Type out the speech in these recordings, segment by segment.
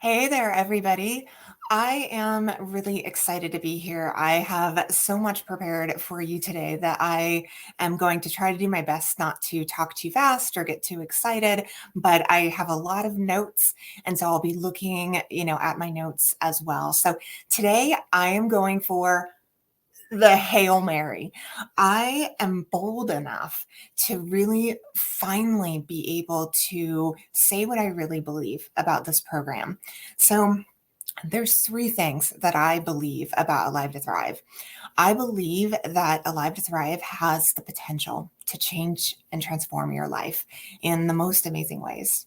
Hey there, everybody. I am really excited to be here. I have so much prepared for you today that I am going to try to do my best not to talk too fast or get too excited, but I have a lot of notes. And so I'll be looking, at my notes as well. So today I am going for the Hail Mary. I am bold enough to really finally be able to say what I really believe about this program. So, there's three things that I believe about Alive to Thrive. I believe that Alive to Thrive has the potential to change and transform your life in the most amazing ways.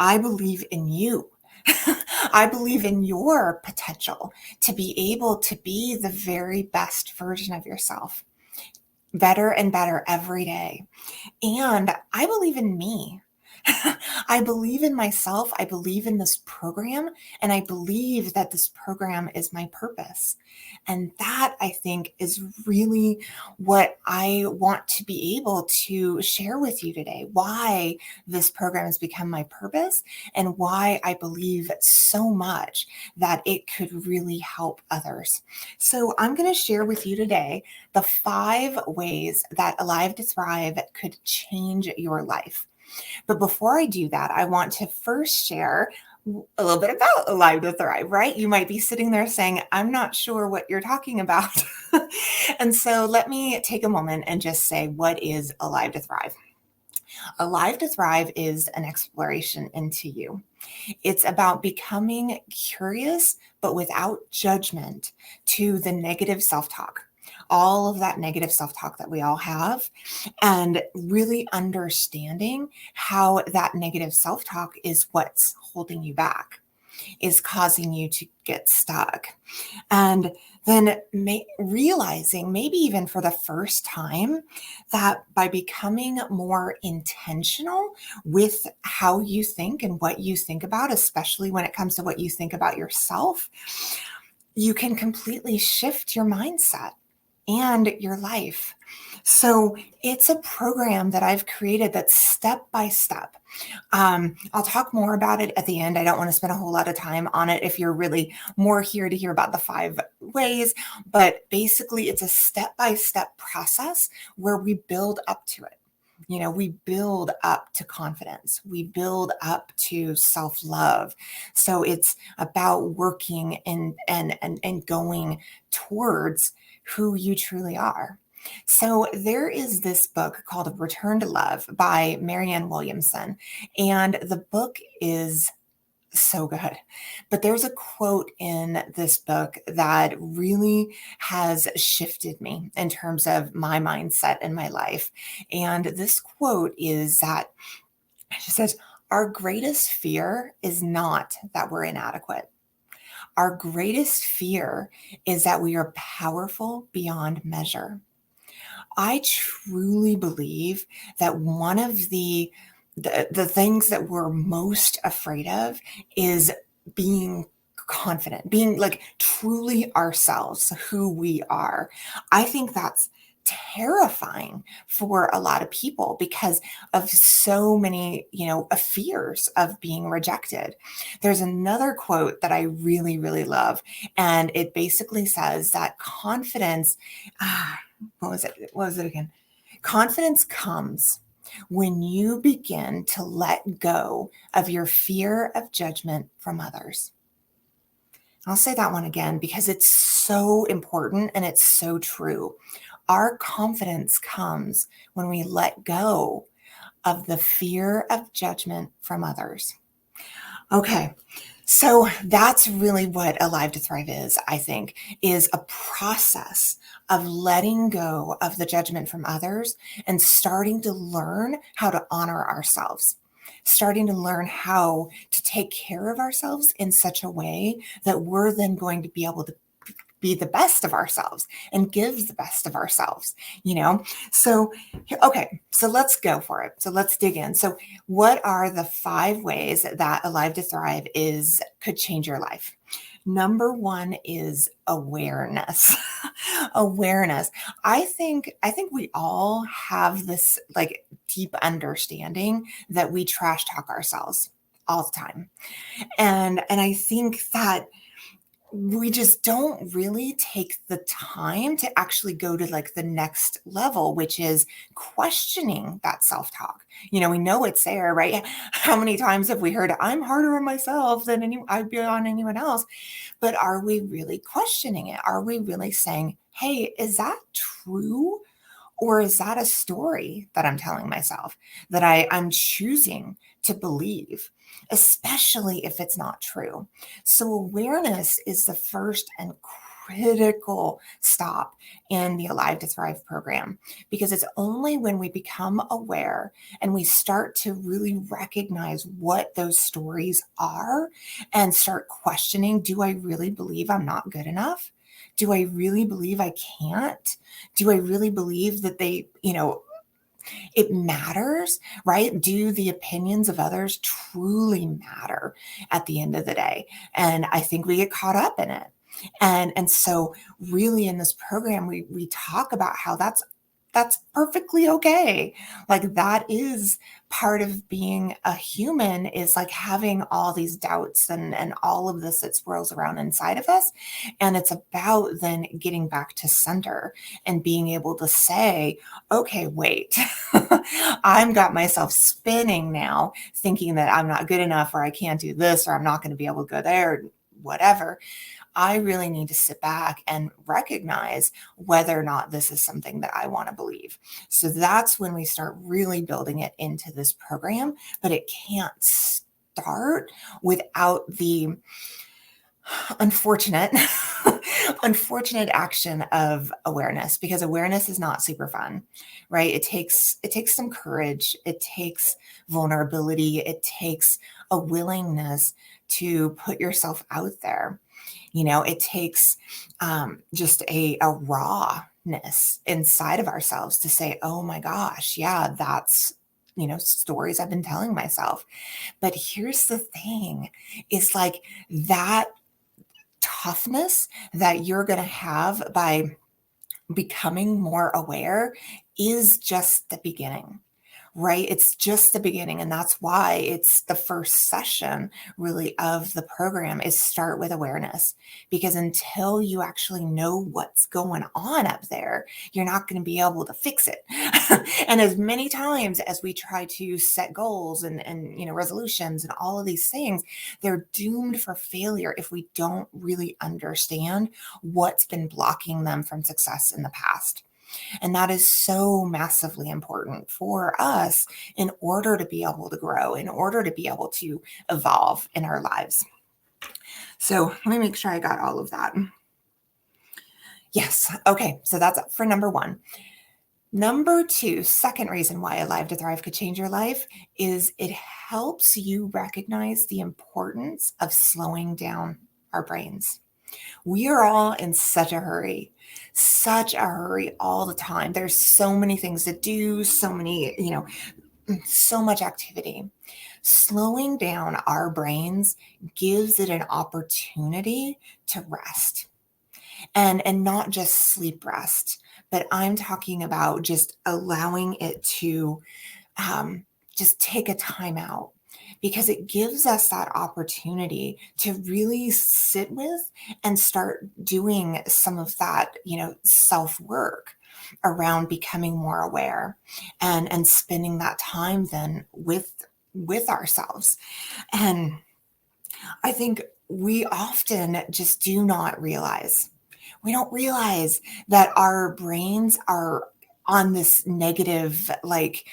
I believe in you. I believe in your potential to be able to be the very best version of yourself, better and better every day. And I believe in me. I believe in myself. I believe in this program. And I believe that this program is my purpose. And that I think is really what I want to be able to share with you today. Why this program has become my purpose and why I believe so much that it could really help others. So I'm going to share with you today the 5 ways that Alive to Thrive could change your life. But before I do that, I want to first share a little bit about Alive to Thrive, right? You might be sitting there saying, I'm not sure what you're talking about. And so let me take a moment and just say, what is Alive to Thrive? Alive to Thrive is an exploration into you. It's about becoming curious, but without judgment to the negative self talk, all of that negative self talk that we all have, and really understanding how that negative self talk is what's holding you back, is causing you to get stuck. And then realizing, maybe even for the first time, that by becoming more intentional with how you think and what you think about, especially when it comes to what you think about yourself, you can completely shift your mindset and your life. So it's a program that I've created that's step by step. I'll talk more about it at the end. I don't want to spend a whole lot of time on it if you're really more here to hear about the 5 ways, but basically it's a step by step process where we build up to it. We build up to confidence. We build up to self-love. So it's about working and going towards who you truly are. So there is this book called Return to Love by Marianne Williamson, and the book is so good. But there's a quote in this book that really has shifted me in terms of my mindset and my life. And this quote is that she says, our greatest fear is not that we're inadequate. Our greatest fear is that we are powerful beyond measure. I truly believe that one of the things that we're most afraid of is being confident, being like truly ourselves, who we are. I think that's terrifying for a lot of people because of so many, fears of being rejected. There's another quote that I really, really love, and it basically says that confidence, what was it? What was it again? Confidence comes when you begin to let go of your fear of judgment from others. I'll say that one again because it's so important and it's so true. Our confidence comes when we let go of the fear of judgment from others. Okay, so that's really what Alive to Thrive is, I think, is a process of letting go of the judgment from others and starting to learn how to honor ourselves, starting to learn how to take care of ourselves in such a way that we're then going to be able to be the best of ourselves and give the best of ourselves. So, okay, so let's go for it. So let's dig in. So what are the 5 ways that Alive to Thrive could change your life? Number 1 is awareness. Awareness. I think we all have this like deep understanding that we trash talk ourselves. all the time. And I think that we just don't really take the time to actually go to like the next level, which is questioning that self-talk. We know it's there, right? How many times have we heard, I'm harder on myself than I'd be on anyone else? But are we really questioning it? Are we really saying, hey, is that true? Or is that a story that I'm telling myself that I'm choosing to believe, especially if it's not true? So, awareness is the first and critical stop in the Alive to Thrive program, because it's only when we become aware and we start to really recognize what those stories are and start questioning, do I really believe I'm not good enough? Do I really believe I can't? Do I really believe that it matters, right? Do the opinions of others truly matter at the end of the day? And I think we get caught up in it. And so really in this program, we talk about how that's perfectly okay. Like that is part of being a human, is like having all these doubts and all of this that swirls around inside of us. And it's about then getting back to center and being able to say, okay, wait, I've got myself spinning now, thinking that I'm not good enough, or I can't do this, or I'm not going to be able to go there, whatever. I really need to sit back and recognize whether or not this is something that I want to believe. So that's when we start really building it into this program, but it can't start without the unfortunate unfortunate action of awareness, because awareness is not super fun, right? It takes some courage, it takes vulnerability, it takes a willingness to put yourself out there. It takes just a rawness inside of ourselves to say, oh my gosh, yeah, that's stories I've been telling myself. But here's the thing, is like that toughness that you're going to have by becoming more aware is just the beginning, right? It's just the beginning. And that's why it's the first session really of the program, is start with awareness, because until you actually know what's going on up there, you're not going to be able to fix it. And as many times as we try to set goals and resolutions and all of these things, they're doomed for failure if we don't really understand what's been blocking them from success in the past. And that is so massively important for us in order to be able to grow, in order to be able to evolve in our lives. So let me make sure I got all of that. Yes. Okay. So that's for number one. Number two, second reason why Alive to Thrive could change your life is it helps you recognize the importance of slowing down our brains. We are all in such a hurry all the time. There's so many things to do, so much activity. Slowing down our brains gives it an opportunity to rest, and not just sleep rest, but I'm talking about just allowing it to just take a time out, because it gives us that opportunity to really sit with and start doing some of that, self work around becoming more aware, and spending that time then with ourselves. And I think we often just do not realize, we don't realize that our brains are on this negative, like,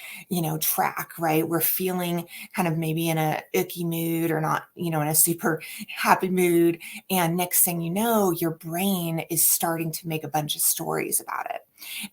track, right? We're feeling kind of maybe in a icky mood, or not, in a super happy mood. And next thing you know, your brain is starting to make a bunch of stories about it.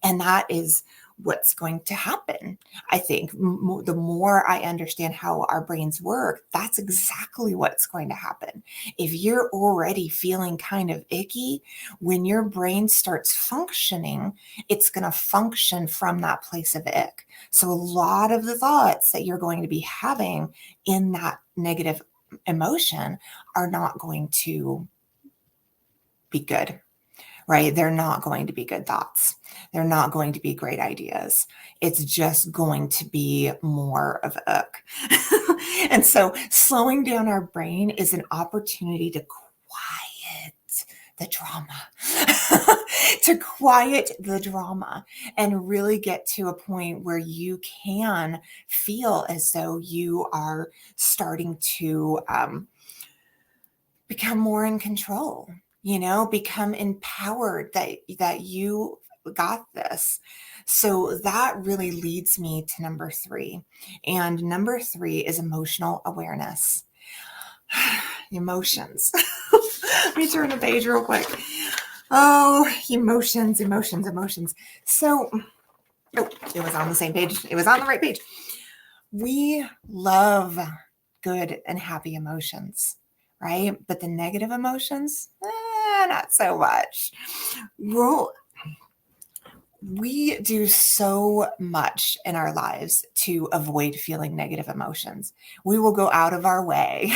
And that is what's going to happen. I think the more I understand how our brains work, that's exactly what's going to happen. If you're already feeling kind of icky, when your brain starts functioning, it's going to function from that place of ick. So a lot of the thoughts that you're going to be having in that negative emotion are not going to be good, right? They're not going to be good thoughts. They're not going to be great ideas. It's just going to be more of ick. And so slowing down our brain is an opportunity to quiet the drama, to quiet the drama and really get to a point where you can feel as though you are starting to become more in control, become empowered that you got this. So that really leads me to number 3. And number 3 is emotional awareness. Emotions. Let me turn the page real quick. Oh, emotions. So, it was on the same page. It was on the right page. We love good and happy emotions, right? But the negative emotions, not so much. Well, we do so much in our lives to avoid feeling negative emotions. We will go out of our way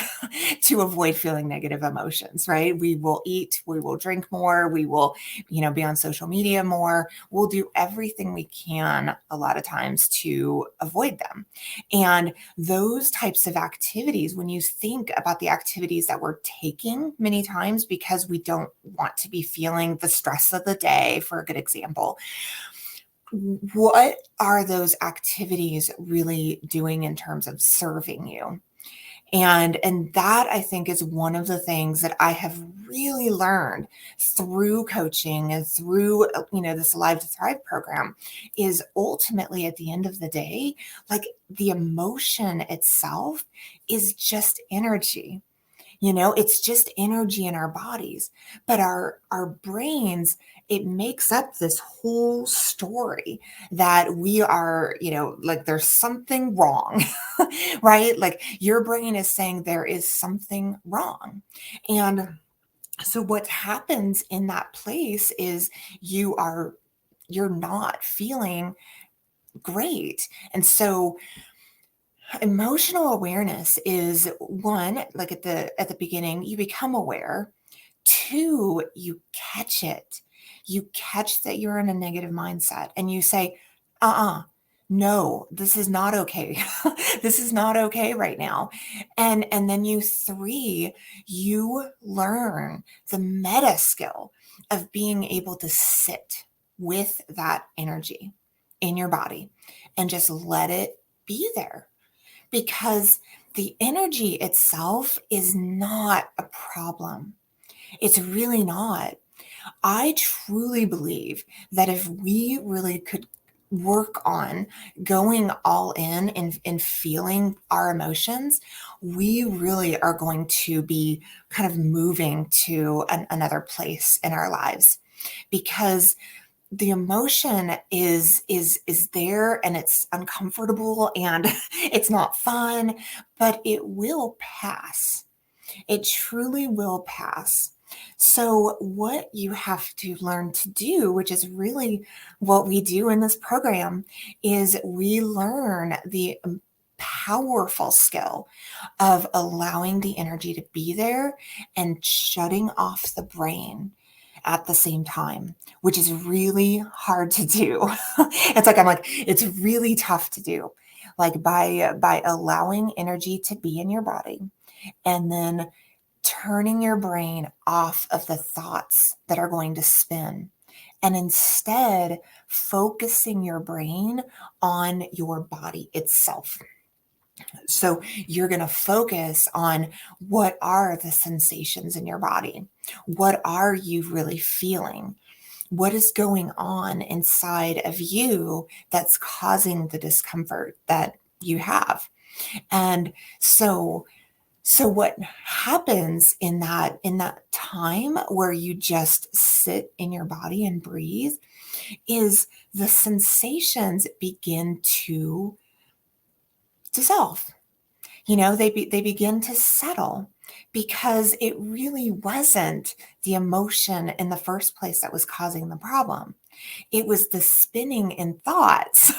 to avoid feeling negative emotions, right? We will eat, we will drink more, we will, be on social media more. We'll do everything we can a lot of times to avoid them. And those types of activities, when you think about the activities that we're taking many times because we don't want to be feeling the stress of the day, for a good example, what are those activities really doing in terms of serving you? And that, I think, is one of the things that I have really learned through coaching and through this Live to Thrive program, is ultimately at the end of the day, like, the emotion itself is just energy. It's just energy in our bodies, but our brains, it makes up this whole story that we are, like, there's something wrong, right? Like, your brain is saying there is something wrong. And so what happens in that place is you're not feeling great. And so emotional awareness is, one, like, at the beginning, you become aware. 2, you catch it. You catch that you're in a negative mindset and you say, no, this is not okay. This is not okay right now. And then 3, you learn the meta skill of being able to sit with that energy in your body and just let it be there, because the energy itself is not a problem. It's really not. I truly believe that if we really could work on going all in and feeling our emotions, we really are going to be kind of moving to another place in our lives, because the emotion is there and it's uncomfortable and it's not fun, but it will pass. It truly will pass. So what you have to learn to do, which is really what we do in this program, is we learn the powerful skill of allowing the energy to be there and shutting off the brain at the same time, which is really hard to do. It's really tough to do. Like, by allowing energy to be in your body and then turning your brain off of the thoughts that are going to spin, and instead focusing your brain on your body itself. So you're going to focus on, what are the sensations in your body? What are you really feeling? What is going on inside of you that's causing the discomfort that you have? And so what happens in that time where you just sit in your body and breathe is the sensations begin to dissolve. They begin to settle, because it really wasn't the emotion in the first place that was causing the problem. It was the spinning in thoughts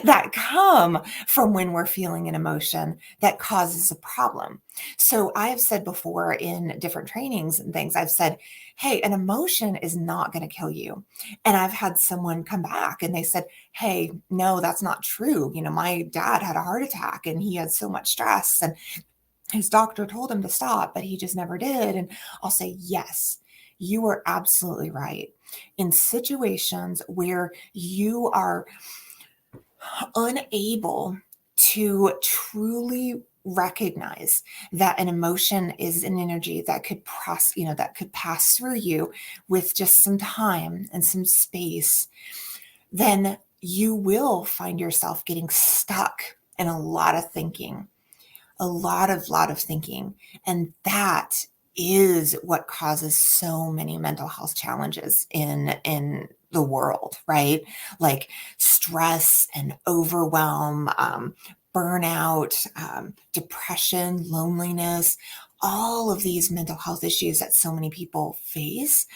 that come from when we're feeling an emotion that causes a problem. So I have said before in different trainings and things, I've said, hey, an emotion is not going to kill you. And I've had someone come back and they said, hey, no, that's not true. My dad had a heart attack and he had so much stress and his doctor told him to stop, but he just never did. And I'll say, yes, you are absolutely right. In situations where you are unable to truly recognize that an emotion is an energy that could that could pass through you with just some time and some space, then you will find yourself getting stuck in a lot of thinking, a lot of thinking. And that is what causes so many mental health challenges in the world, right? Like stress and overwhelm, burnout, depression, loneliness, all of these mental health issues that so many people face.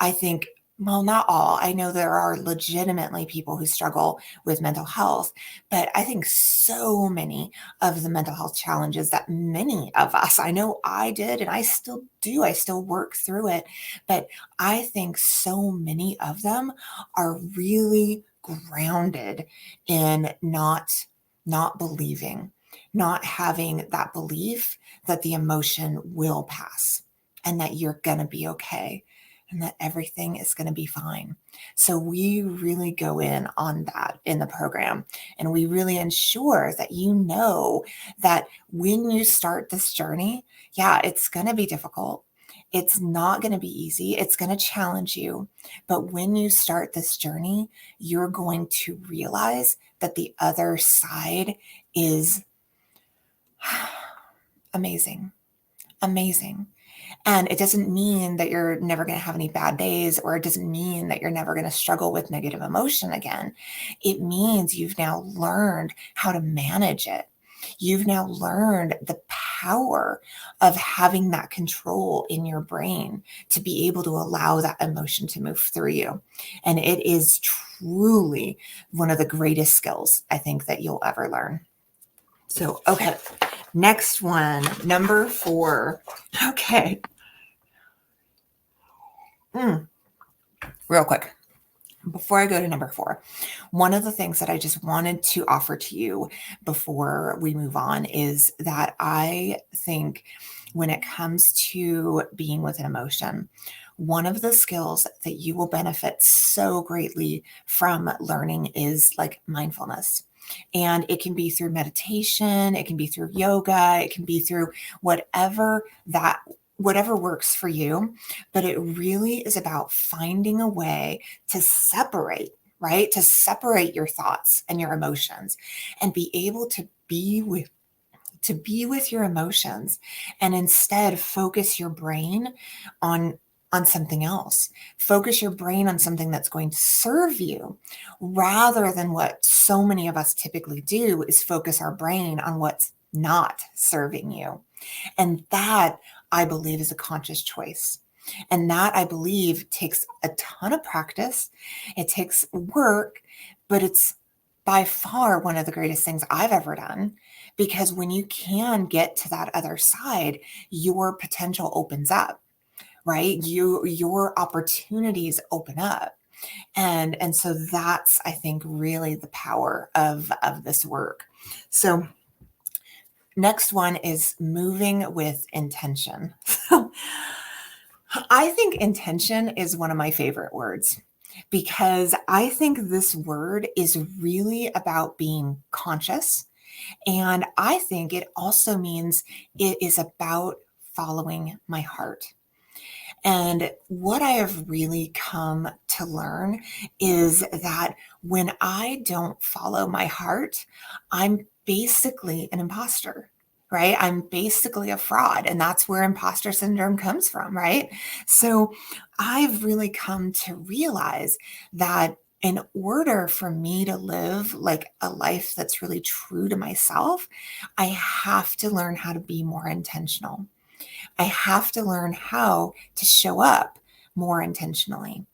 I think, well, not all. I know there are legitimately people who struggle with mental health, but I think so many of the mental health challenges that many of us, I know I did, and I still do, I still work through it, but I think so many of them are really grounded in not believing, not having that belief that the emotion will pass and that you're going to be okay and that everything is going to be fine. So we really go in on that in the program, and we really ensure that you know that when you start this journey, yeah, it's going to be difficult. It's not going to be easy. It's going to challenge you. But when you start this journey, you're going to realize that the other side is amazing, amazing. And it doesn't mean that you're never going to have any bad days, or it doesn't mean that you're never going to struggle with negative emotion again. It means you've now learned how to manage it. You've now learned the power of having that control in your brain to be able to allow that emotion to move through you. And it is truly one of the greatest skills I think that you'll ever learn. So, okay, next one, number 4. Okay. Real quick, before I go to number 4, one of the things that I just wanted to offer to you before we move on is that I think when it comes to being with an emotion, one of the skills that you will benefit so greatly from learning is like mindfulness. And it can be through meditation, it can be through yoga, it can be through whatever works for you. But it really is about finding a way to separate, right? To separate your thoughts and your emotions and be able to be with your emotions, and instead focus your brain on something else. Focus your brain on something that's going to serve you, rather than what so many of us typically do is focus our brain on what's not serving you. And that, I believe, is a conscious choice. And that, I believe, takes a ton of practice. It takes work, but it's by far one of the greatest things I've ever done, because when you can get to that other side, your potential opens up, right? Your opportunities open up. And so that's, I think, really the power of this work. So next one is moving with intention. I think intention is one of my favorite words, because I think this word is really about being conscious. And I think it also means it is about following my heart. And what I have really come to learn is that when I don't follow my heart, I'm basically an imposter, right? I'm basically a fraud. And that's where imposter syndrome comes from, right? So I've really come to realize that in order for me to live like a life that's really true to myself, I have to learn how to be more intentional. I have to learn how to show up more intentionally.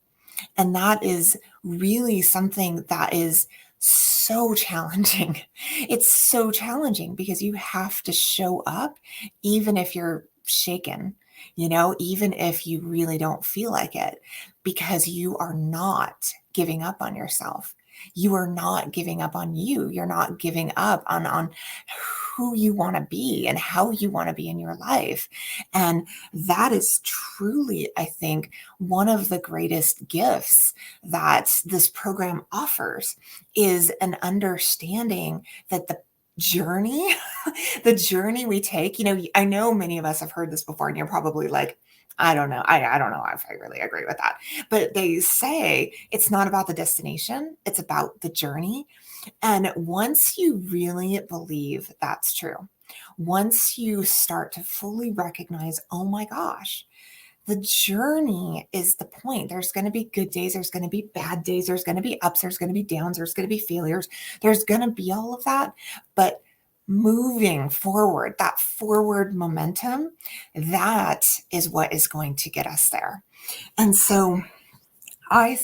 And that is really something that is so challenging. It's so challenging because you have to show up even if you're shaken, even if you really don't feel like it, because you are not giving up on yourself. You are not giving up on you. You're not giving up on who you want to be and how you want to be in your life. And that is truly, I think, one of the greatest gifts that this program offers is an understanding that journey, the journey we take, I know many of us have heard this before and you're probably like, I don't know. I don't know if I really agree with that. But they say it's not about the destination, it's about the journey. And once you really believe that's true, once you start to fully recognize, oh my gosh, the journey is the point. There's going to be good days. There's going to be bad days. There's going to be ups. There's going to be downs. There's going to be failures. There's going to be all of that. But moving forward, that forward momentum, that is what is going to get us there. And so I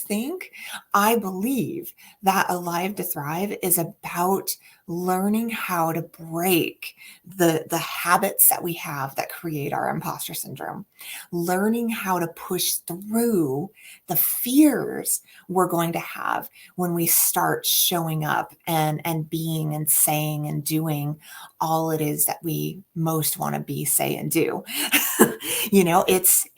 believe that Alive to Thrive is about learning how to break the habits that we have that create our imposter syndrome, learning how to push through the fears we're going to have when we start showing up and being and saying and doing all it is that we most want to be, say, and do.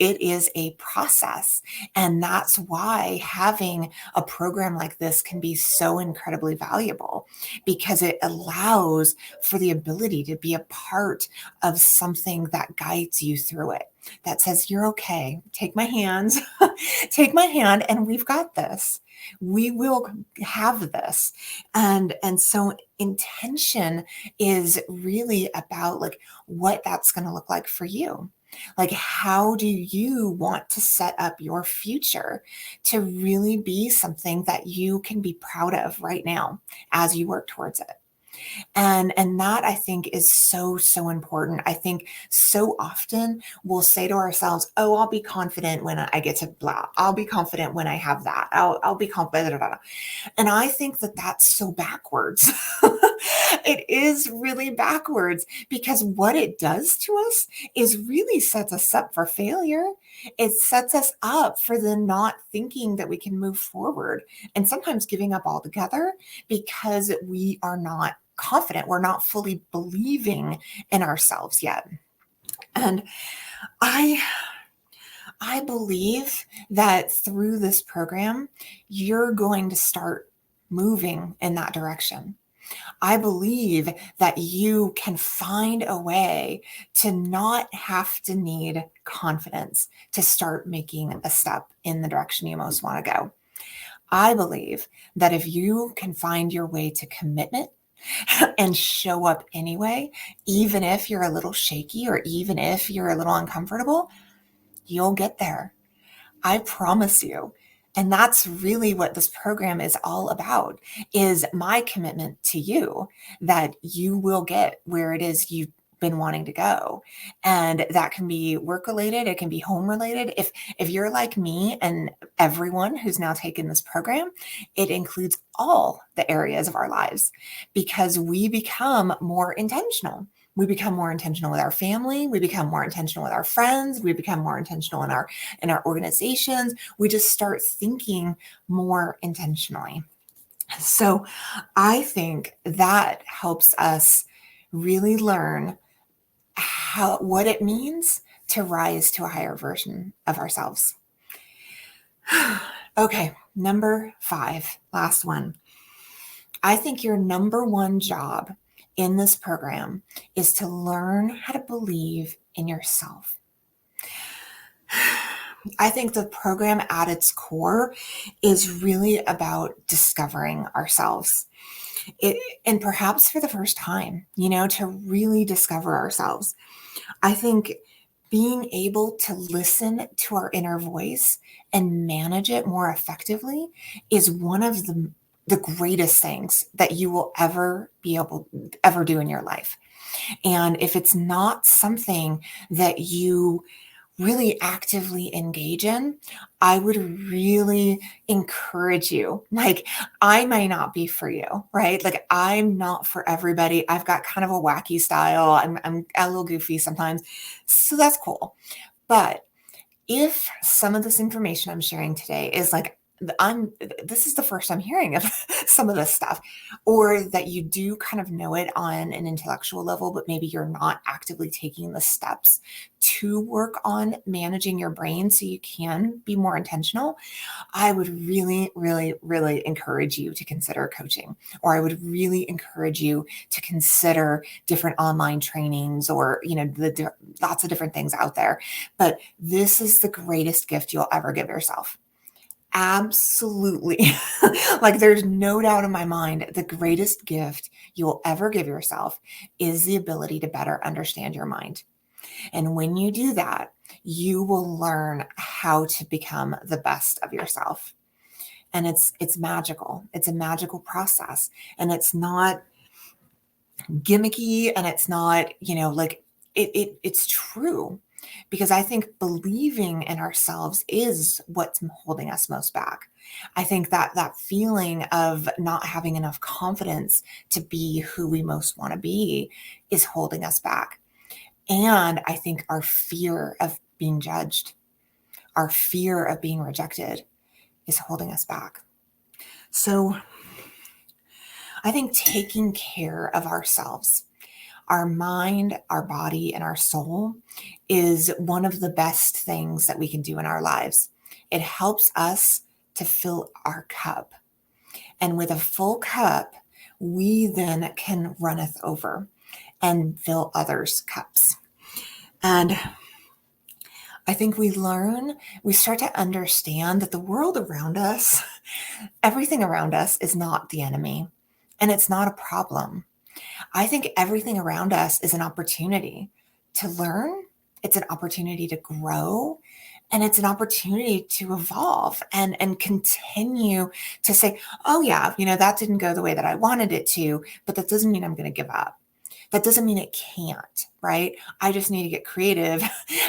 It is a process. And that's why having a program like this can be so incredibly valuable, because it allows for the ability to be a part of something that guides you through it, that says, you're okay. Take my hands, take my hand, and we've got this. We will have this. And so intention is really about like what that's going to look like for you. Like, how do you want to set up your future to really be something that you can be proud of right now as you work towards it? And that, I think, is so, so important. I think so often we'll say to ourselves, oh, I'll be confident when I get to blah. I'll be confident when I have that. I'll be confident. Blah, blah, blah. And I think that that's so backwards. It is really backwards, because what it does to us is really sets us up for failure. It sets us up for the not thinking that we can move forward, and sometimes giving up altogether because we are not confident. We're not fully believing in ourselves yet. And I believe that through this program, you're going to start moving in that direction. I believe that you can find a way to not have to need confidence to start making a step in the direction you most want to go. I believe that if you can find your way to commitment and show up anyway, even if you're a little shaky or even if you're a little uncomfortable, you'll get there. I promise you. And that's really what this program is all about, is my commitment to you that you will get where it is you've been wanting to go. And that can be work related. It can be home related. If you're like me and everyone who's now taken this program, it includes all the areas of our lives, because we become more intentional. We become more intentional with our family. We become more intentional with our friends. We become more intentional in our organizations. We just start thinking more intentionally. So I think that helps us really learn what it means to rise to a higher version of ourselves. Okay, number 5, last one. I think your number one job in this program is to learn how to believe in yourself. I think the program at its core is really about discovering ourselves. And perhaps for the first time, to really discover ourselves. I think being able to listen to our inner voice and manage it more effectively is one of the greatest things that you will ever do in your life. And if it's not something that you really actively engage in, I would really encourage you. Like, I may not be for you, right? Like, I'm not for everybody. I've got kind of a wacky style. I'm a little goofy sometimes. So that's cool. But if some of this information I'm sharing today is like, this is the first I'm hearing of some of this stuff, or that you do kind of know it on an intellectual level, but maybe you're not actively taking the steps to work on managing your brain so you can be more intentional, I would really, really, really encourage you to consider coaching, or I would really encourage you to consider different online trainings, or, lots of different things out there. But this is the greatest gift you'll ever give yourself. Absolutely. Like, there's no doubt in my mind, the greatest gift you'll ever give yourself is the ability to better understand your mind. And when you do that, you will learn how to become the best of yourself. And it's magical. It's a magical process. And it's not gimmicky, and it's not, like, it's true. Because I think believing in ourselves is what's holding us most back. I think that feeling of not having enough confidence to be who we most want to be is holding us back. And I think our fear of being judged, our fear of being rejected is holding us back. So I think taking care of ourselves, our mind, our body, and our soul is one of the best things that we can do in our lives. It helps us to fill our cup. And with a full cup, we then can runneth over and fill others' cups. And I think we start to understand that the world around us, everything around us is not the enemy, and it's not a problem. I think everything around us is an opportunity to learn. It's an opportunity to grow, and it's an opportunity to evolve and continue to say, oh yeah, that didn't go the way that I wanted it to, but that doesn't mean I'm going to give up. That doesn't mean it can't, right? I just need to get creative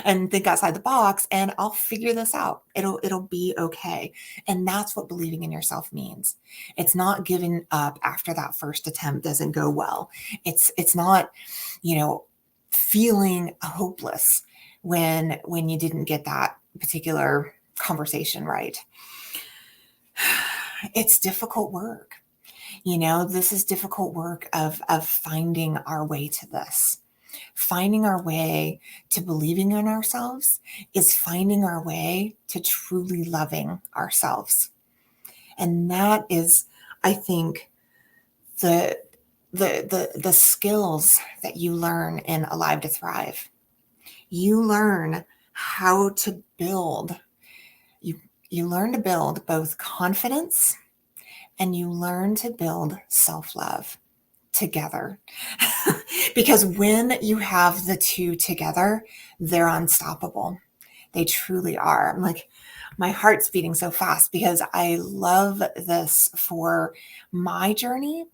and think outside the box, and I'll figure this out. It'll be okay. And that's what believing in yourself means. It's not giving up after that first attempt doesn't go well. It's not, feeling hopeless when you didn't get that particular conversation right. It's difficult work. This is difficult work of finding our way to this. Finding our way to believing in ourselves is finding our way to truly loving ourselves. And that is, I think, the skills that you learn in Alive to Thrive. You learn how to build. You learn to build both confidence, and you learn to build self-love together. Because when you have the two together, they're unstoppable. They truly are. I'm like, my heart's beating so fast because I love this for my journey.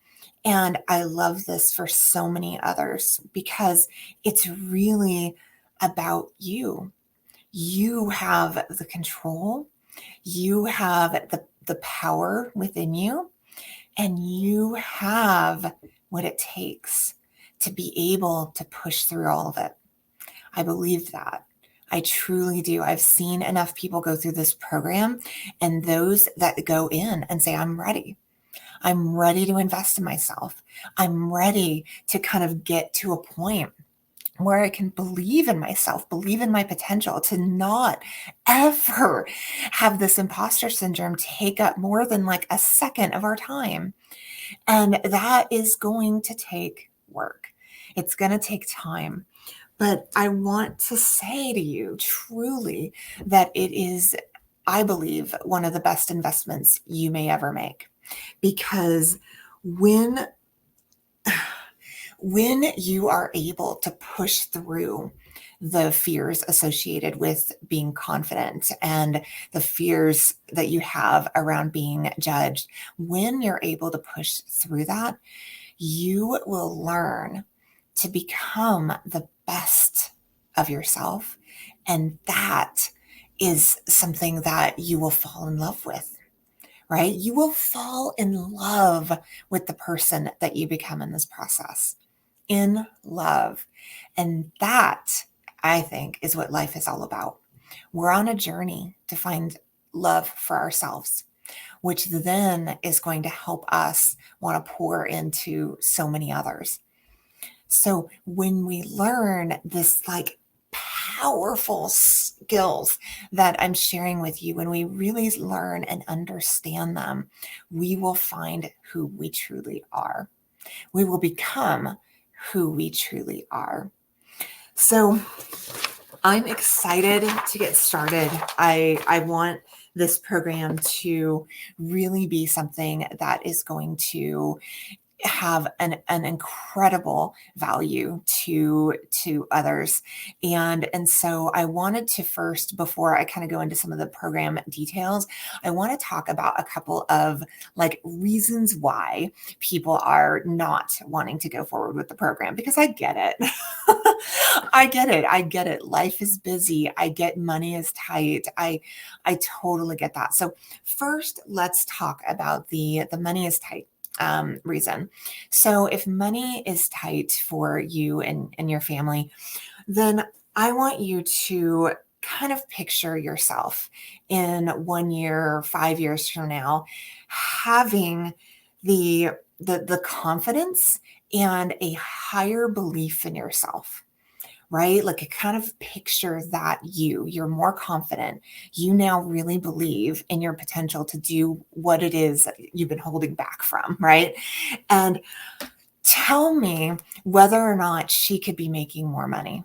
And I love this for so many others because it's really about you. You have the control. You have the power within you, and you have what it takes to be able to push through all of it. I believe that. I truly do. I've seen enough people go through this program, and those that go in and say, I'm ready. I'm ready to invest in myself. I'm ready to kind of get to a point where I can believe in myself, believe in my potential, to not ever have this imposter syndrome take up more than like a second of our time. And that is going to take work. It's going to take time. But I want to say to you truly that it is, I believe, one of the best investments you may ever make. Because when you are able to push through the fears associated with being confident and the fears that you have around being judged, when you're able to push through that, you will learn to become the best of yourself. And that is something that you will fall in love with, right? You will fall in love with the person that you become in this process, in love. And that, I think, is what life is all about. We're on a journey to find love for ourselves, which then is going to help us want to pour into so many others. So when we learn this like powerful skills that I'm sharing with you, when we really learn and understand them, we will find who we truly are. We will become who we truly are. So I'm excited to get started. I want this program to really be something that is going to have an incredible value to others. And so I wanted to first, before I kind of go into some of the program details, I want to talk about a couple of like reasons why people are not wanting to go forward with the program, because I get it. I get it. I get it. Life is busy. I get money is tight. I totally get that. So first, let's talk about the money is tight reason. So if money is tight for you and your family, then I want you to kind of picture yourself in 1 year, 5 years from now, having the confidence and a higher belief in yourself, right? Like, a kind of picture that you're more confident. You now really believe in your potential to do what it is that you've been holding back from, right? And tell me whether or not she could be making more money.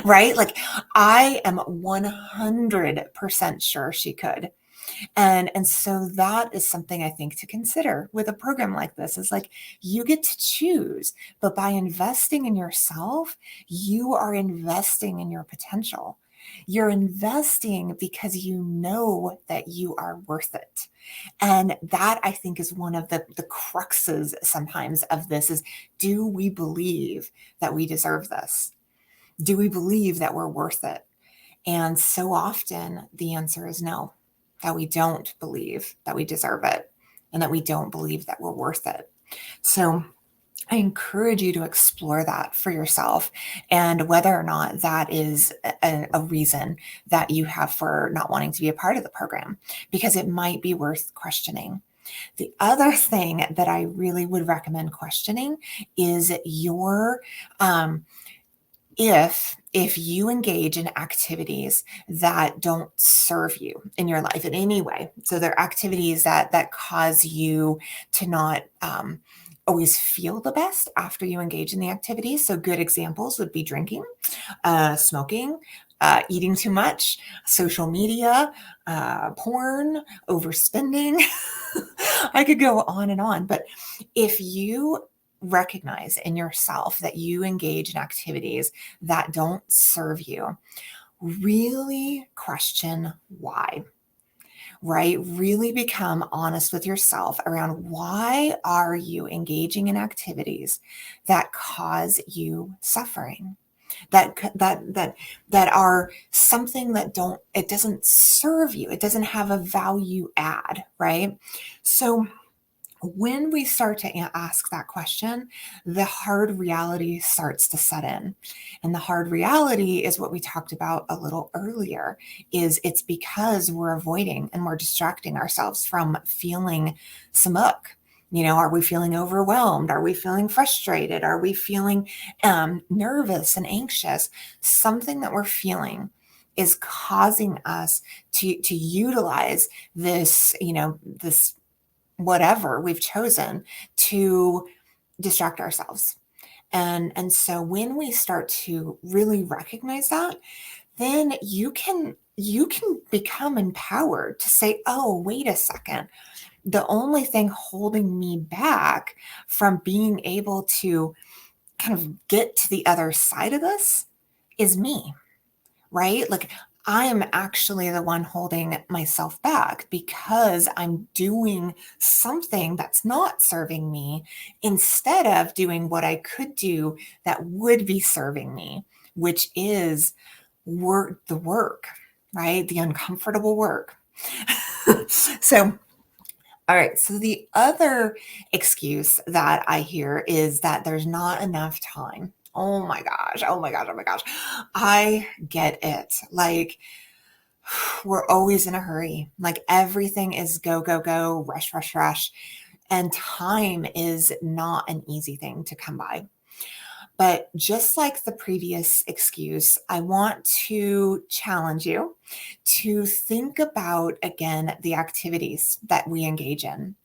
Right? Like, I am 100% sure she could. And so that is something I think to consider with a program like this, is like, you get to choose, but by investing in yourself, you are investing in your potential. You're investing because you know that you are worth it. And that, I think, is one of the cruxes sometimes of this is, do we believe that we deserve this? Do we believe that we're worth it? And so often the answer is no, that we don't believe that we deserve it and that we don't believe that we're worth it. So I encourage you to explore that for yourself, and whether or not that is a reason that you have for not wanting to be a part of the program, because it might be worth questioning. The other thing that I really would recommend questioning is your if you engage in activities that don't serve you in your life in any way. So they're activities that cause you to not always feel the best after you engage in the activities. So good examples would be drinking, smoking, eating too much, social media, porn, overspending. I could go on and on. But if you recognize in yourself that you engage in activities that don't serve you, really question why. Right? Really become honest with yourself around, why are you engaging in activities that cause you suffering? That are something that it doesn't serve you. It doesn't have a value add, right? So when we start to ask that question, the hard reality starts to set in. And the hard reality is what we talked about a little earlier, is it's because we're avoiding and we're distracting ourselves from feeling some muck. Are we feeling overwhelmed? Are we feeling frustrated? Are we feeling nervous and anxious? Something that we're feeling is causing us to utilize this whatever we've chosen to distract ourselves. And so when we start to really recognize that, then you can become empowered to say, oh, wait a second. The only thing holding me back from being able to kind of get to the other side of this is me, right? Like, I am actually the one holding myself back because I'm doing something that's not serving me instead of doing what I could do that would be serving me, which is the work, right? The uncomfortable work. So, all right. So the other excuse that I hear is that there's not enough time. Oh my gosh. Oh my gosh. Oh my gosh. I get it. Like, we're always in a hurry. Like, everything is go, go, go, rush, rush, rush. And time is not an easy thing to come by. But just like the previous excuse, I want to challenge you to think about, again, the activities that we engage in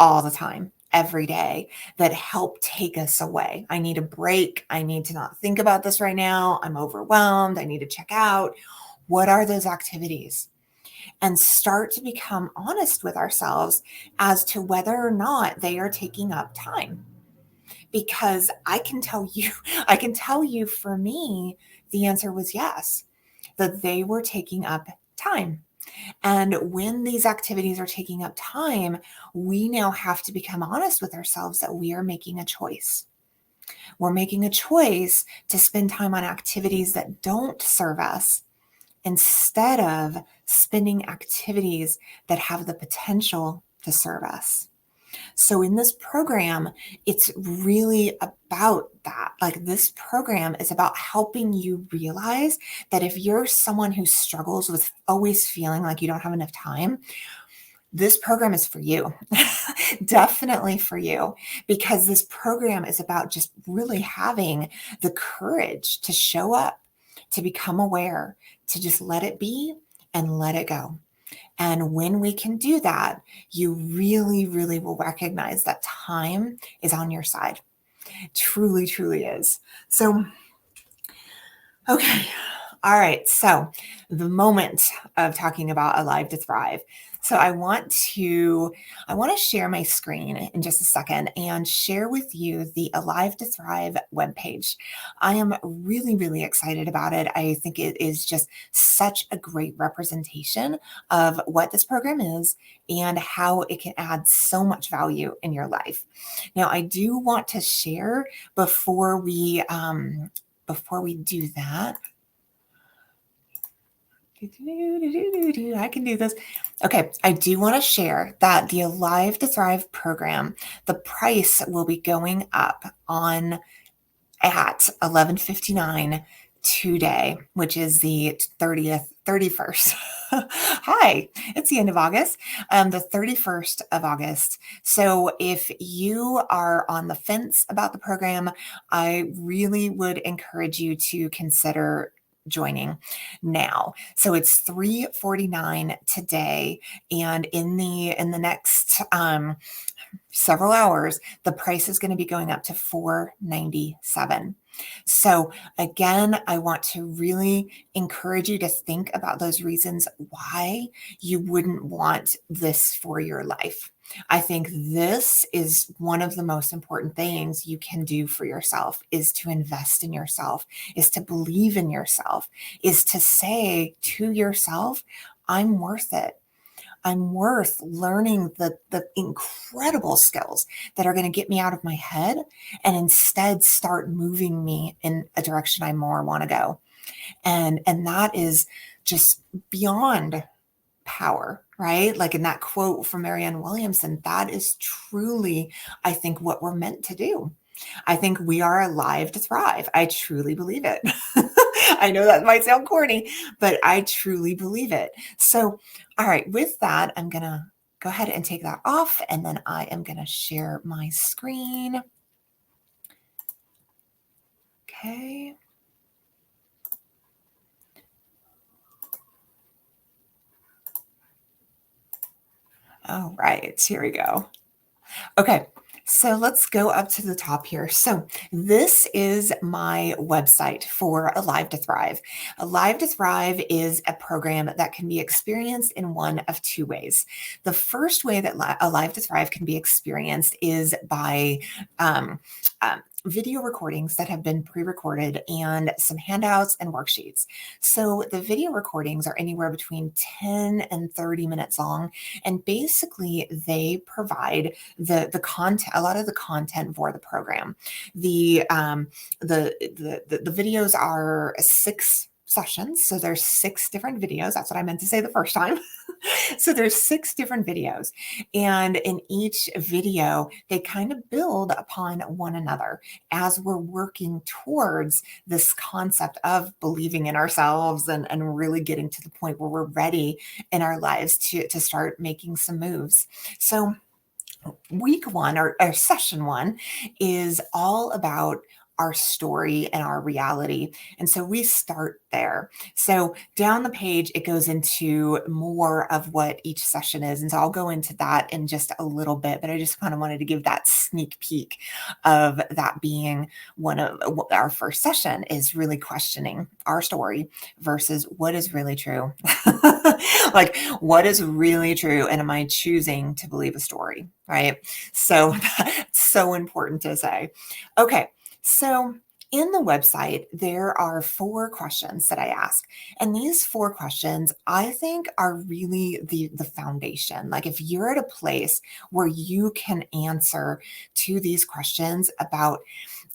all the time, every day, that help take us away. I need a break. I need to not think about this right now. I'm overwhelmed. I need to check out. What are those activities? And start to become honest with ourselves as to whether or not they are taking up time. Because I can tell you, I can tell you for me, the answer was yes, that they were taking up time. And when these activities are taking up time, we now have to become honest with ourselves that we are making a choice. We're making a choice to spend time on activities that don't serve us instead of spending activities that have the potential to serve us. So in this program, it's really about that. Like, this program is about helping you realize that if you're someone who struggles with always feeling like you don't have enough time, this program is for you. Definitely for you, because this program is about just really having the courage to show up, to become aware, to just let it be and let it go. And when we can do that, you really, really will recognize that time is on your side. Truly, truly is. So, okay. All right. So, the moment of talking about Alive to Thrive. So, I want to share my screen in just a second and share with you the Alive to Thrive webpage. I am really, really excited about it. I think it is just such a great representation of what this program is and how it can add so much value in your life. Now, I do want to share before we do that. I can do this. Okay, I do want to share that the Alive to Thrive program, the price will be going up on at 11:59 today, which is the 31st. Hi, it's the end of August, the 31st of August. So if you are on the fence about the program, I really would encourage you to consider joining now. So it's $349 today, and in the next several hours, the price is going to be going up to $497. So again, I want to really encourage you to think about those reasons why you wouldn't want this for your life. I think this is one of the most important things you can do for yourself, is to invest in yourself, is to believe in yourself, is to say to yourself, I'm worth it. I'm worth learning the incredible skills that are going to get me out of my head and instead start moving me in a direction I more want to go. And that is just beyond power, right? Like in that quote from Marianne Williamson, that is truly, I think, what we're meant to do. I think we are alive to thrive. I truly believe it. I know that might sound corny, but I truly believe it. So, all right, with that, I'm going to go ahead and take that off, and then I am going to share my screen. Okay. All right, here we go. Okay, so let's go up to the top here. So this is my website for Alive to Thrive. Alive to Thrive is a program that can be experienced in one of two ways. The first way that Alive to Thrive can be experienced is by video recordings that have been pre-recorded and some handouts and worksheets. So the video recordings are anywhere between 10 and 30 minutes long. And basically they provide the content, a lot of the content for the program. The videos are 6 sessions. So there's 6 different videos. That's what I meant to say the first time. So there's 6 different videos. And in each video, they kind of build upon one another as we're working towards this concept of believing in ourselves and really getting to the point where we're ready in our lives to start making some moves. So week one or session one is all about our story and our reality. And so we start there. So down the page, it goes into more of what each session is. And so I'll go into that in just a little bit, but I just kind of wanted to give that sneak peek of that being one of our first session is really questioning our story versus what is really true. Like, what is really true? And am I choosing to believe a story? Right. So that's so important to say. Okay. So in the website, there are 4 questions that I ask. And these 4 questions, I think, are really the foundation. Like if you're at a place where you can answer to these questions about,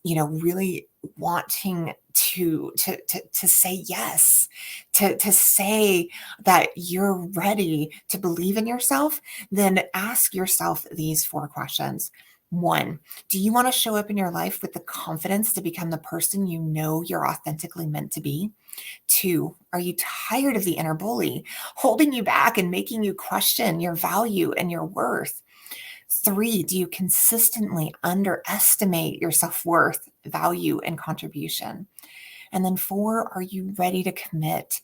really wanting to say yes, to say that you're ready to believe in yourself, then ask yourself these 4 questions. 1, do you want to show up in your life with the confidence to become the person you know you're authentically meant to be? 2, are you tired of the inner bully holding you back and making you question your value and your worth? 3, do you consistently underestimate your self-worth, value, and contribution? And then 4, are you ready to commit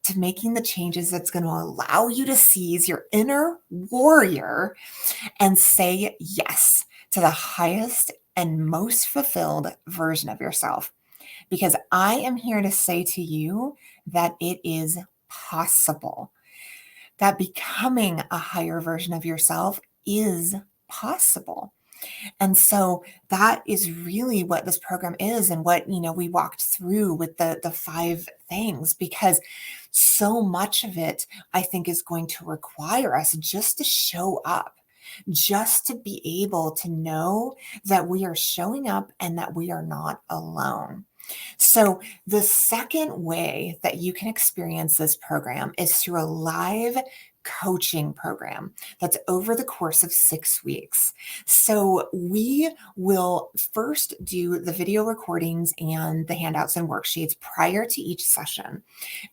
to making the changes that's going to allow you to seize your inner warrior and say yes to the highest and most fulfilled version of yourself? Because I am here to say to you that it is possible, that becoming a higher version of yourself is possible. And so that is really what this program is and what, we walked through with the 5 things, because so much of it, I think, is going to require us just to show up, just to be able to know that we are showing up and that we are not alone. So the second way that you can experience this program is through a live coaching program that's over the course of 6 weeks. So we will first do the video recordings and the handouts and worksheets prior to each session.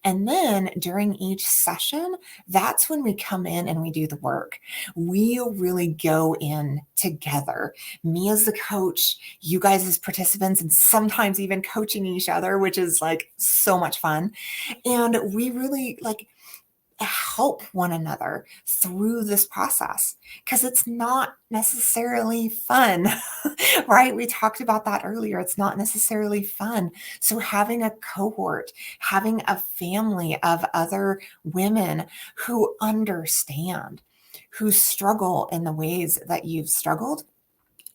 And then during each session, that's when we come in and we do the work. We'll really go in together. Me as the coach, you guys as participants, and sometimes even coaching each other, which is like so much fun. And we really help one another through this process because it's not necessarily fun, right? We talked about that earlier. It's not necessarily fun. So having a cohort, having a family of other women who understand, who struggle in the ways that you've struggled,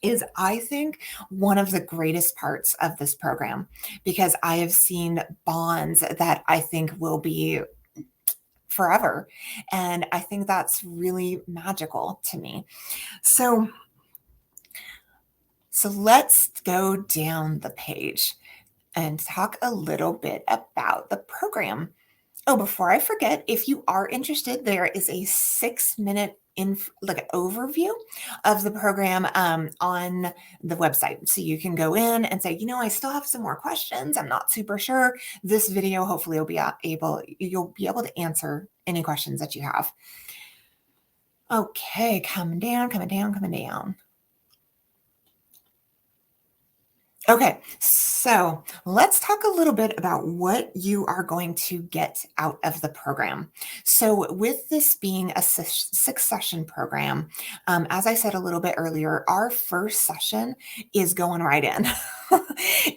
is, I think, one of the greatest parts of this program, because I have seen bonds that I think will be forever. And I think that's really magical to me. So let's go down the page and talk a little bit about the program. Oh, before I forget, if you are interested, there is a 6-minute overview of the program on the website. So you can go in and say, I still have some more questions. I'm not super sure. This video hopefully you'll be able to answer any questions that you have. Okay, coming down. Okay, so let's talk a little bit about what you are going to get out of the program. So with this being a 6-session program, as I said a little bit earlier, our first session is going right in.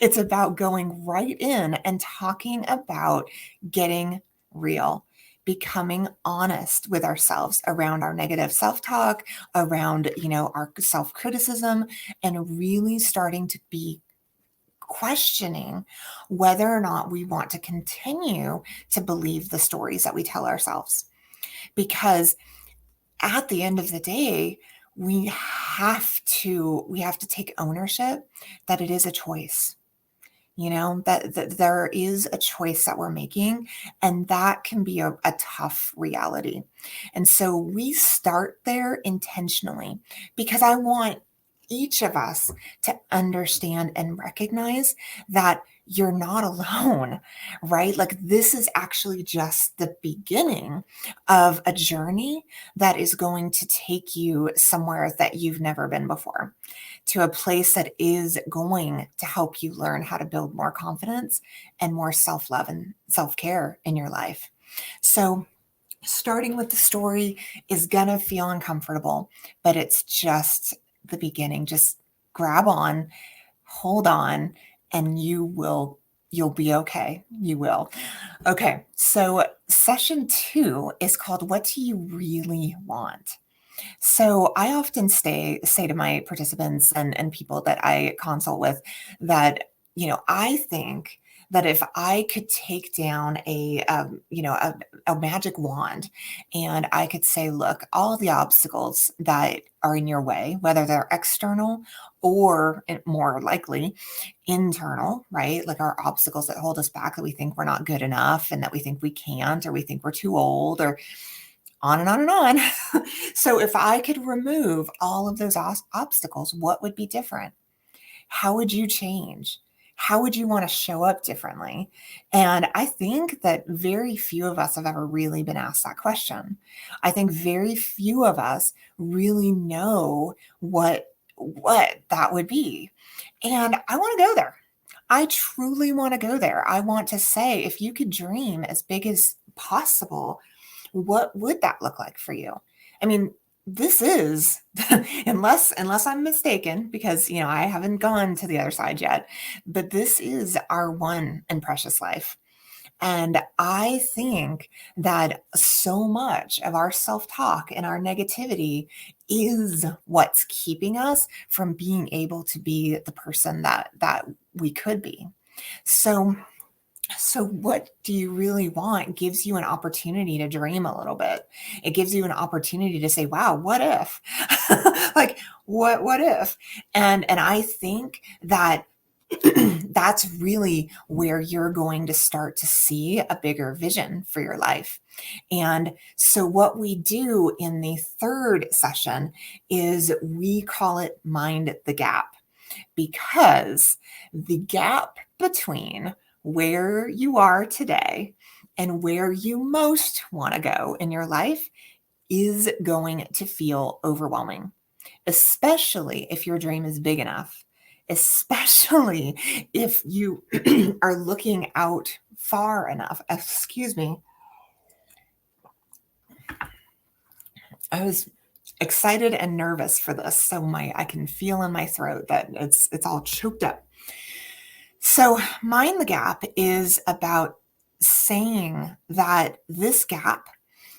It's about going right in and talking about getting real, becoming honest with ourselves around our negative self-talk, around, our self-criticism, and really starting to be questioning whether or not we want to continue to believe the stories that we tell ourselves. Because at the end of the day, we have to take ownership that it is a choice. That there is a choice that we're making, and that can be a tough reality. And so we start there intentionally because I want each of us to understand and recognize that you're not alone, right? Like, this is actually just the beginning of a journey that is going to take you somewhere that you've never been before, to a place that is going to help you learn how to build more confidence and more self love and self care in your life. So, starting with the story is going to feel uncomfortable, but it's just the beginning. Just grab on, hold on, and you'll be okay. You will. Okay. So, session 2 is called What Do You Really Want? So I often say to my participants and people that I consult with that, I think that if I could take down a magic wand, and I could say, look, all the obstacles that are in your way, whether they're external or more likely internal, right? Like our obstacles that hold us back, that we think we're not good enough and that we think we can't, or we think we're too old, or on and on and on. So if I could remove all of those obstacles, what would be different? How would you change? How would you want to show up differently? And I think that very few of us have ever really been asked that question. I think very few of us really know what that would be. And I want to go there. I truly want to go there. I want to say, if you could dream as big as possible, what would that look like for you? I mean, this is, unless I'm mistaken, because I haven't gone to the other side yet, but this is our one and precious life. And I think that so much of our self-talk and our negativity is what's keeping us from being able to be the person that we could be. So what do you really want gives you an opportunity to dream a little bit. It gives you an opportunity to say, wow, what if? Like, what if? And I think that that's really where you're going to start to see a bigger vision for your life. And so what we do in the third session is we call it Mind the Gap, because the gap between where you are today and where you most want to go in your life is going to feel overwhelming, especially if your dream is big enough, especially if you are looking out far enough. Excuse me. I was excited and nervous for this, so I can feel in my throat that it's all choked up. So, Mind the Gap is about saying that this gap,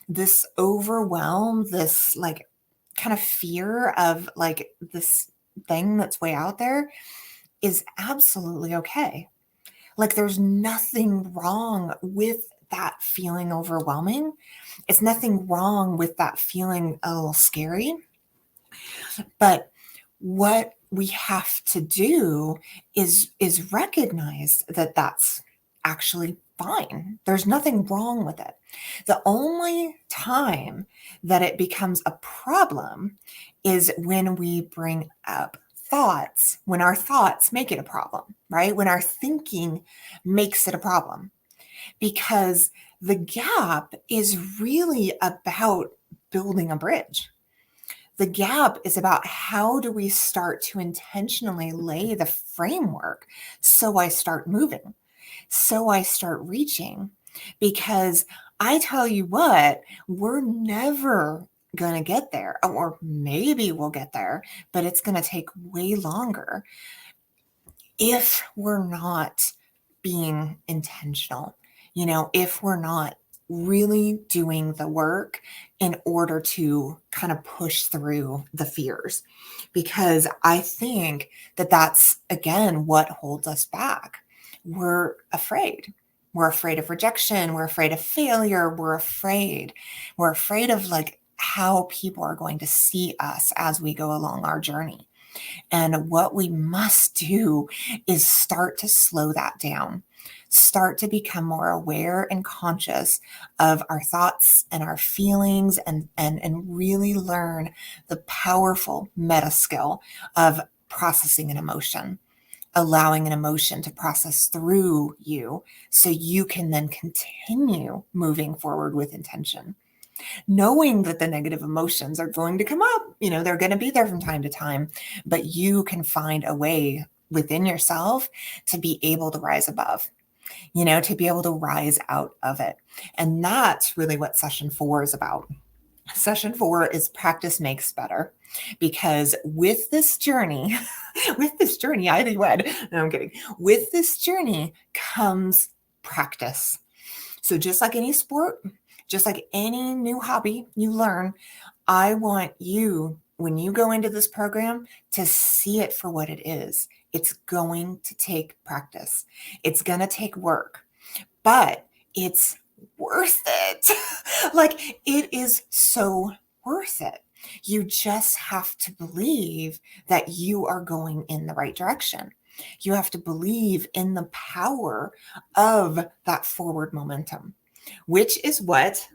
this overwhelm, this like kind of fear of like this thing that's way out there is absolutely okay. Like, there's nothing wrong with that feeling overwhelming. It's nothing wrong with that feeling a little scary. But what we have to do is recognize that that's actually fine. There's nothing wrong with it. The only time that it becomes a problem is when we bring up thoughts, when our thoughts make it a problem, right? When our thinking makes it a problem. Because the gap is really about building a bridge. The gap is about how do we start to intentionally lay the framework so I start moving, so I start reaching. Because I tell you what, we're never going to get there, or maybe we'll get there, but it's going to take way longer if we're not being intentional, if we're not really doing the work in order to kind of push through the fears. Because I think that that's, again, what holds us back. We're afraid. We're afraid of rejection. We're afraid of failure. We're afraid. We're afraid of like how people are going to see us as we go along our journey. And what we must do is start to slow that down, start to become more aware and conscious of our thoughts and our feelings, and really learn the powerful meta skill of processing an emotion, allowing an emotion to process through you so you can then continue moving forward with intention, knowing that the negative emotions are going to come up. They're going to be there from time to time, but you can find a way within yourself to be able to rise above, to be able to rise out of it. And that's really what session 4 is about. Session 4 is practice makes better, because with this journey, I think what? No, I'm kidding. With this journey comes practice. So just like any sport, just like any new hobby you learn, I want you, when you go into this program, to see it for what it is. It's going to take practice. It's going to take work, but it's worth it. Like, it is so worth it. You just have to believe that you are going in the right direction. You have to believe in the power of that forward momentum, which is what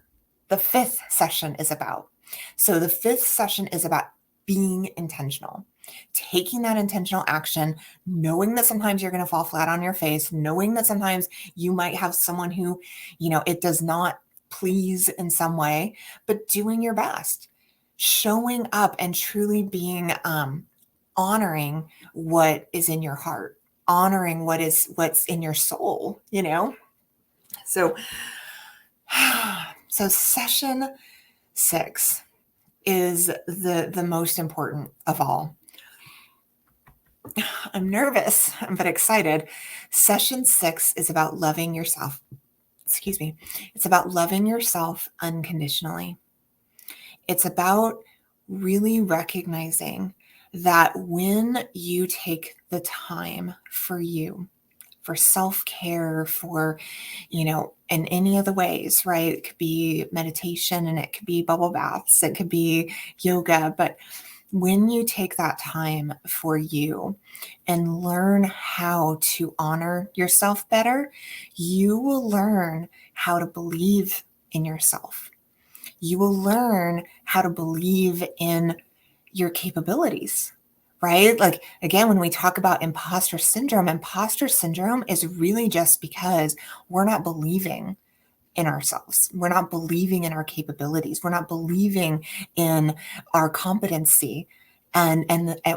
the 5th session is about. So the 5th session is about being intentional, taking that intentional action, knowing that sometimes you're going to fall flat on your face, knowing that sometimes you might have someone who, it does not please in some way, but doing your best, showing up and truly being honoring what is in your heart, honoring what's in your soul. So session 6 is the most important of all. I'm nervous, but excited. Session 6 is about loving yourself. Excuse me. It's about loving yourself unconditionally. It's about really recognizing that when you take the time for you, for self-care, for, in any of the ways, right? It could be meditation, and it could be bubble baths, it could be yoga, but when you take that time for you and learn how to honor yourself better, you will learn how to believe in yourself. You will learn how to believe in your capabilities, right? Like, again, when we talk about imposter syndrome is really just because we're not believing in ourselves. We're not believing in our capabilities. We're not believing in our competency, and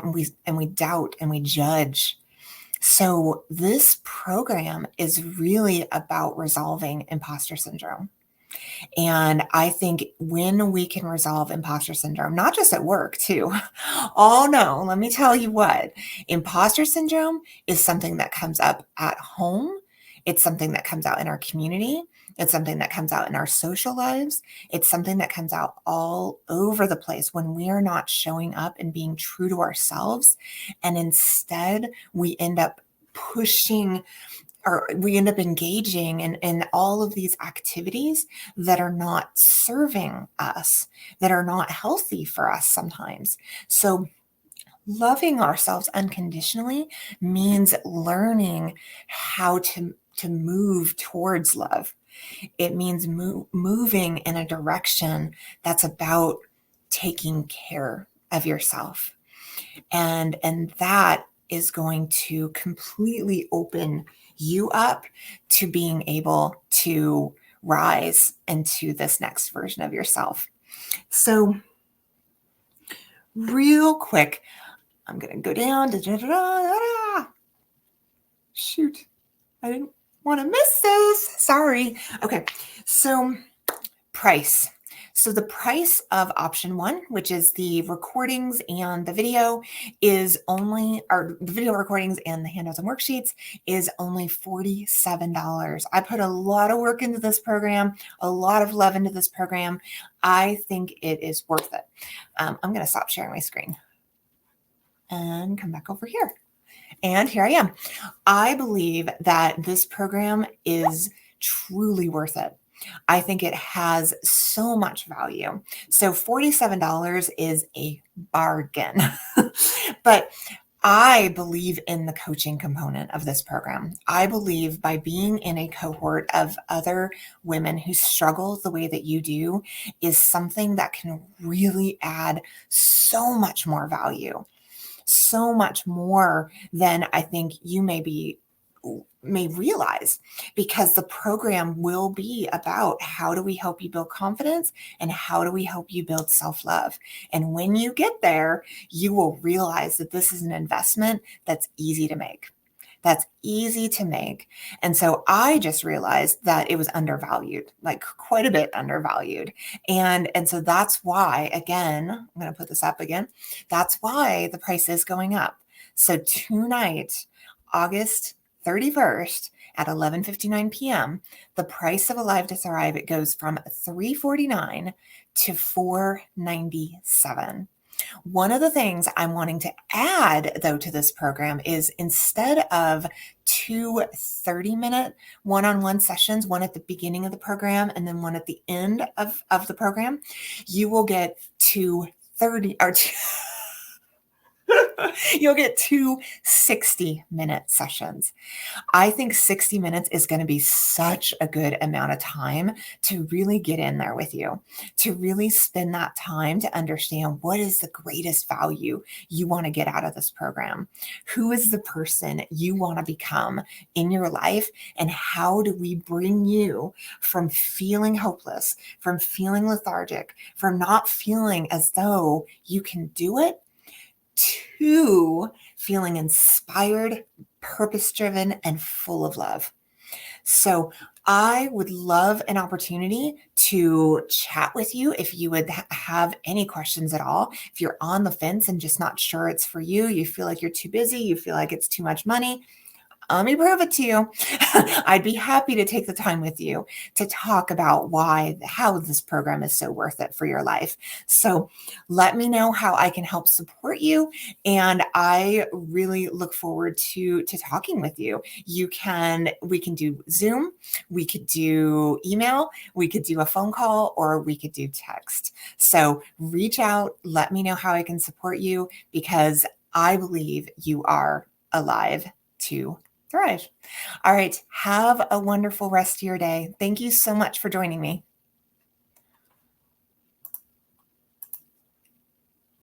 we doubt and we judge. So this program is really about resolving imposter syndrome. And I think when we can resolve imposter syndrome, not just at work too. Oh no, let me tell you what, imposter syndrome is something that comes up at home. It's something that comes out in our community. It's something that comes out in our social lives. It's something that comes out all over the place when we are not showing up and being true to ourselves. And instead, we end up pushing, or we end up engaging in all of these activities that are not serving us, that are not healthy for us sometimes. So loving ourselves unconditionally means learning how to move towards love. It means moving in a direction that's about taking care of yourself. And that is going to completely open you up to being able to rise into this next version of yourself. So real quick, I'm going to go down. Shoot, I didn't want to miss this. Sorry. Okay, so price. So the price of option one, which is the recordings and the video, is only, or the video recordings and the handouts and worksheets is only $47. I put a lot of work into this program, a lot of love into this program. I think it is worth it. I'm going to stop sharing my screen and come back over here. And here I am. I believe that this program is truly worth it. I think it has so much value. So $47 is a bargain. But I believe in the coaching component of this program. I believe by being in a cohort of other women who struggle the way that you do is something that can really add so much more value, so much more than I think you may realize, because the program will be about how do we help you build confidence and how do we help you build self-love. And when you get there, you will realize that this is an investment that's easy to make. That's easy to make. And so I just realized that it was undervalued, like quite a bit undervalued. And so that's why, again, I'm going to put this up again. That's why the price is going up. So tonight, August 31st at 11:59 p.m., the price of Alive to Thrive, it goes from $349 to $497. One of the things I'm wanting to add, though, to this program is instead of two 30-minute one-on-one sessions, one at the beginning of the program and then one at the end of the program, you will get two 30 or two, you'll get two 60-minute sessions. I think 60 minutes is going to be such a good amount of time to really get in there with you, to really spend that time to understand what is the greatest value you want to get out of this program. Who is the person you want to become in your life? And how do we bring you from feeling hopeless, from feeling lethargic, from not feeling as though you can do it, to feeling inspired, purpose-driven, and full of love. So I would love an opportunity to chat with you if you would have any questions at all. If you're on the fence and just not sure it's for you, you feel like you're too busy, you feel like it's too much money, let me prove it to you. I'd be happy to take the time with you to talk about how this program is so worth it for your life. So let me know how I can help support you. And I really look forward to talking with you. We can do Zoom, we could do email, we could do a phone call, or we could do text. So reach out, let me know how I can support you, because I believe you are alive to thrive. All right. Have a wonderful rest of your day. Thank you so much for joining me.